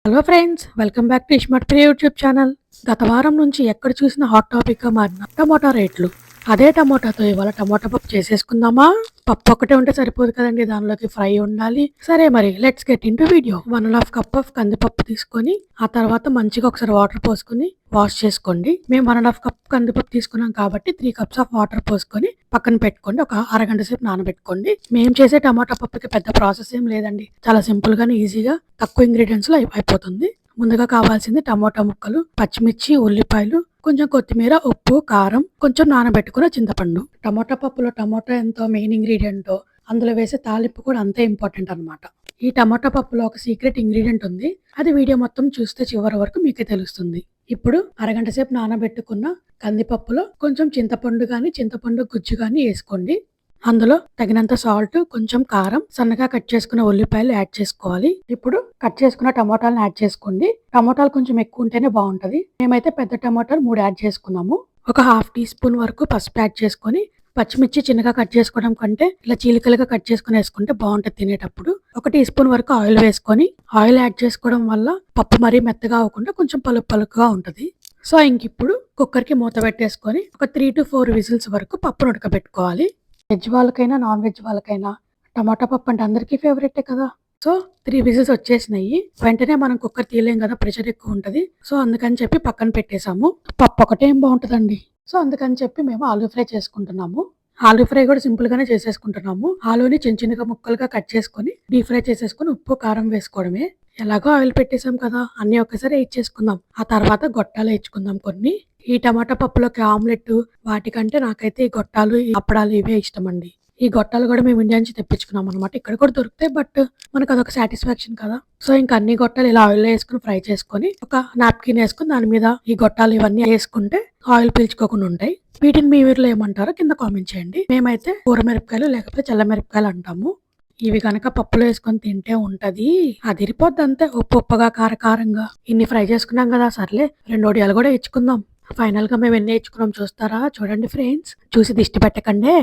Hello friends, welcome back to ISMartPriya YouTube channel. గత వారం నుంచి ఎక్కడ చూసిన హాట్ టాపిక్గా మారిన టమోటా రేట్లు. అదే టమోటాతో ఇవాళ టమోటా పప్పు చేసేసుకుందామా? పప్పు ఒకటే ఉంటే సరిపోదు కదండి, దానిలోకి ఫ్రై ఉండాలి. సరే మరి let's get in to video. 1.5 cup of కందిపప్పు తీసుకొని ఆ తర్వాత మంచిగా ఒకసారి వాటర్ పోసుకొని వాష్ చేసుకోండి. మేము 1.5 కప్ కందిపప్పు తీసుకున్నాం కాబట్టి 3 కప్స్ ఆఫ్ వాటర్ పోసుకొని పక్కన పెట్టుకోండి. ఒక అరగంట సేపు నానబెట్టుకోండి. మేము చేసే టమాటా పప్పుకి పెద్ద ప్రాసెస్ ఏం లేదండి, చాలా సింపుల్ గానే ఈజీగా తక్కువ ఇంగ్రీడియంట్స్ లో అయిపోతుంది. ముందుగా కావాల్సింది టమోటా ముక్కలు, పచ్చిమిర్చి, ఉల్లిపాయలు, కొంచెం కొత్తిమీర, ఉప్పు, కారం, కొంచెం నానబెట్టుకున్న చింతపండు. టమోటా పప్పులో టమోటా ఎంతో మెయిన్ ఇంగ్రీడియంట్, అందులో వేసే తాలింపు కూడా అంతే ఇంపార్టెంట్ అనమాట. ఈ టమోటా పప్పులో ఒక సీక్రెట్ ఇంగ్రీడియంట్ ఉంది, అది వీడియో మొత్తం చూస్తే చివరి వరకు మీకే తెలుస్తుంది. ఇప్పుడు అరగంట సేపు నానబెట్టుకున్న కందిపప్పులో కొంచెం చింతపండు గాని చింతపండు గుజ్జు గాని వేసుకోండి. అందులో తగినంత సాల్ట్, కొంచెం కారం, సన్నగా కట్ చేసుకున్న ఉల్లిపాయలు యాడ్ చేసుకోవాలి. ఇప్పుడు కట్ చేసుకున్న టమోటాలను యాడ్ చేసుకోండి. టమోటాలు కొంచెం ఎక్కువ ఉంటేనే బాగుంటది. మేమైతే పెద్ద టమోటాలు 3 యాడ్ చేసుకున్నాము. ఒక హాఫ్ టీ స్పూన్ వరకు పసుపు యాడ్ చేసుకొని, పచ్చిమిర్చి చిన్నగా కట్ చేసుకోవడం కంటే ఇలా చీలికలుగా కట్ చేసుకుని వేసుకుంటే బాగుంటుంది తినేటప్పుడు. 1 టీ స్పూన్ వరకు ఆయిల్ వేసుకొని, ఆయిల్ యాడ్ చేసుకోవడం వల్ల పప్పు మరీ మెత్తగా అవ్వకుండా కొంచెం పలుకు పలుకుగా ఉంటది. సో ఇంకిప్పుడు కుక్కర్కి మూత పెట్టేసుకొని ఒక 3 to 4 విజిల్స్ వరకు పప్పును ఉడకబెట్టుకోవాలి. వెజ్ వాళ్ళకైనా నాన్ వెజ్ వాళ్ళకైనా టమాటా పప్పు అంటే అందరికీ ఫేవరెటే కదా. సో 3 విజిల్స్ వచ్చేసినాయి. వెంటనే మనం కుక్కర్ తీయలేం కదా, ప్రెషర్ ఎక్కువ ఉంటది. సో అందుకని చెప్పి పక్కన పెట్టేసాము. పప్పు ఒకటే ఏం బాగుంటదండి. సో అందుకని చెప్పి మేము ఆలూ ఫ్రై చేసుకుంటున్నాము. ఆలూ ఫ్రై కూడా సింపుల్ గానే చేసేసుకుంటున్నాము. ఆలూని చిన్న చిన్నగా ముక్కలుగా కట్ చేసుకొని డీప్ ఫ్రై చేసేసుకొని ఉప్పు కారం వేసుకోవడమే. ఎలాగో ఆయిల్ పెట్టేసాం కదా, అన్ని ఒకేసారి వేయించేసుకుందాం. ఆ తర్వాత గొట్టాలు వేయించుకుందాం కొన్ని. ఈ టమాటా పప్పులోకి ఆమ్లెట్ వాటికంటే నాకైతే ఈ గొట్టాలు, ఈ అప్పడాలు ఇవే ఇష్టం అండి. ఈ గొట్టాలు కూడా మేము ఇండియా నుంచి తెప్పించుకున్నాం అనమాట. ఇక్కడ కూడా దొరుకుతాయి, బట్ మనకు అదొక సాటిస్ఫాక్షన్ కదా. సో ఇంకా అన్ని గొట్టాలు ఇలా ఆయిల్ వేసుకుని ఫ్రై చేసుకొని ఒక నాప్కిన్ వేసుకుని దాని మీద ఈ గొట్టాలు ఇవన్నీ వేసుకుంటే ఆయిల్ పీల్చుకోకుండా ఉంటాయి. వీటిని మీ ఊర్లో ఏమంటారో కింద కామెంట్ చేయండి. మేమైతే కూర మిరపకాయలు లేకపోతే చల్ల మిరపకాయలు అంటాము. ఇవి కనుక పప్పులో వేసుకొని తింటే ఉంటది, అదిరిపోద్ది అంతే. ఉప్పు ఉప్పగా కారకారంగా. ఇన్ని ఫ్రై చేసుకున్నాం కదా, సర్లే 2 వడియాలు కూడా ఇచ్చుకుందాం. ఫైనల్ గా మేము ఎన్ని ఇచ్చుకున్నాం చూస్తారా? చూడండి ఫ్రెండ్స్, చూసి దిష్టి పెట్టకండి.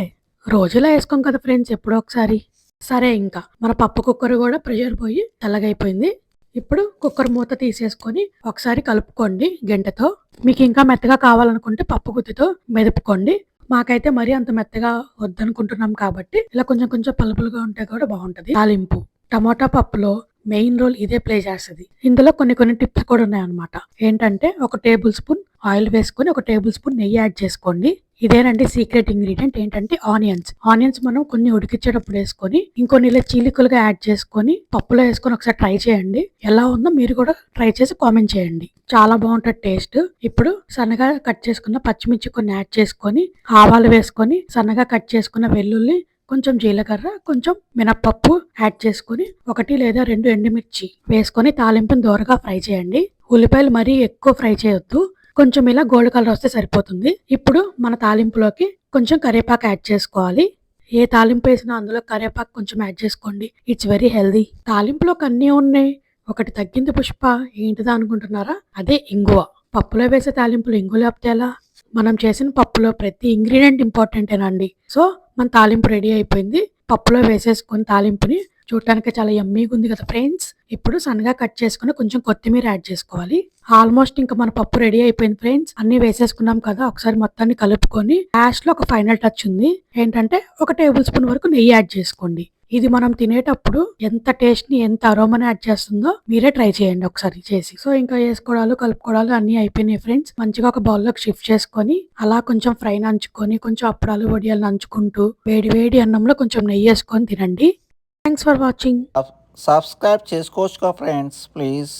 రోజులా వేసుకోం కదా ఫ్రెండ్స్, ఎప్పుడో ఒకసారి. సరే ఇంకా మన పప్పు కుక్కర్ కూడా ప్రెషర్ పోయి తెల్లగైపోయింది. ఇప్పుడు కుక్కర్ మూత తీసేసుకొని ఒకసారి కలుపుకోండి గంటెతో. మీకు ఇంకా మెత్తగా కావాలనుకుంటే పప్పు గుత్తితో మెదుపుకోండి. మాకైతే మరీ అంత మెత్తగా వద్దనుకుంటున్నాం కాబట్టి ఇలా కొంచెం కొంచెం పలుపులుగా ఉంటే కూడా బాగుంటది. తాలింపు టమోటా పప్పులో మెయిన్ రోల్ ఇదే ప్లే చేస్తుంది. ఇందులో కొన్ని టిప్స్ కూడా ఉన్నాయన్నమాట. ఏంటంటే 1 టేబుల్ స్పూన్ ఆయిల్ వేసుకొని 1 టేబుల్ స్పూన్ నెయ్యి యాడ్ చేసుకోండి. ఇదేనండి సీక్రెట్ ఇంగ్రీడియంట్. ఏంటంటే ఆనియన్స్ మనం కొన్ని ఉడికించేటప్పుడు వేసుకొని ఇంకొన్ని ఇలా చీలికలుగా యాడ్ చేసుకొని పప్పులో వేసుకొని ఒకసారి ట్రై చేయండి. ఎలా ఉందో మీరు కూడా ట్రై చేసి కామెంట్ చేయండి. చాలా బాగుంటది టేస్ట్. ఇప్పుడు సన్నగా కట్ చేసుకున్న పచ్చిమిర్చి కొన్ని యాడ్ చేసుకొని, ఆవాలు వేసుకొని, సన్నగా కట్ చేసుకున్న వెల్లుల్లి, కొంచెం జీలకర్ర, కొంచెం మినప్పప్పు యాడ్ చేసుకొని 1 లేదా 2 ఎండుమిర్చి వేసుకొని తాలింపుని దోరగా ఫ్రై చేయండి. ఉల్లిపాయలు మరీ ఎక్కువ ఫ్రై చేయొద్దు, కొంచెం ఇలా గోల్డ్ కలర్ వస్తే సరిపోతుంది. ఇప్పుడు మన తాలింపులోకి కొంచెం కరివేపాకు యాడ్ చేసుకోవాలి. ఏ తాలింపు వేసినా అందులో కరివేపాకు కొంచెం యాడ్ చేసుకోండి. It's very healthy. తాలింపులోకి అన్నీ ఉన్నాయి, ఒకటి తగ్గింది పుష్ప. ఏంటిదా అనుకుంటున్నారా? అదే ఇంగువ. పప్పులో వేసే తాలింపులు ఇంగువ లేకపోతే ఎలా? మనం చేసిన పప్పులో ప్రతి ఇంగ్రీడియంట్ ఇంపార్టెంటేనండి. సో మన తాలింపు రెడీ అయిపోయింది. పప్పులో వేసేసుకొని తాలింపుని చూడటానికి చాలా యమ్మీగా ఉంది కదా ఫ్రెండ్స్. ఇప్పుడు సన్నగా కట్ చేసుకుని కొంచెం కొత్తిమీర యాడ్ చేసుకోవాలి. ఆల్మోస్ట్ ఇంకా మన పప్పు రెడీ అయిపోయింది ఫ్రెండ్స్. అన్ని వేసేసుకున్నాం కదా, ఒకసారి మొత్తాన్ని కలుపుకొని లాస్ట్ లో ఒక ఫైనల్ టచ్ ఉంది. ఏంటంటే 1 టేబుల్ స్పూన్ వరకు నెయ్యి యాడ్ చేసుకోండి. ఇది మనం తినేటప్పుడు ఎంత టేస్ట్ ని, ఎంత అరోమాని యాడ్ చేస్తుందో మీరే ట్రై చేయండి ఒకసారి చేసి. సో ఇంకా వేసుకోవడాలు కలుపుకోవడాలు అన్ని అయిపోయినాయి ఫ్రెండ్స్. మంచిగా ఒక బౌల్లోకి షిఫ్ట్ చేసుకొని అలా కొంచెం ఫ్రై నంచుకొని కొంచెం అప్పడాలు వడియాలు నంచుకుంటూ వేడి వేడి అన్నంలో కొంచెం నెయ్యి వేసుకొని తినండి. Thanks for watching. సబ్స్క్రైబ్ చేసుకోవచ్చుగా ఫ్రెండ్స్ ప్లీజ్.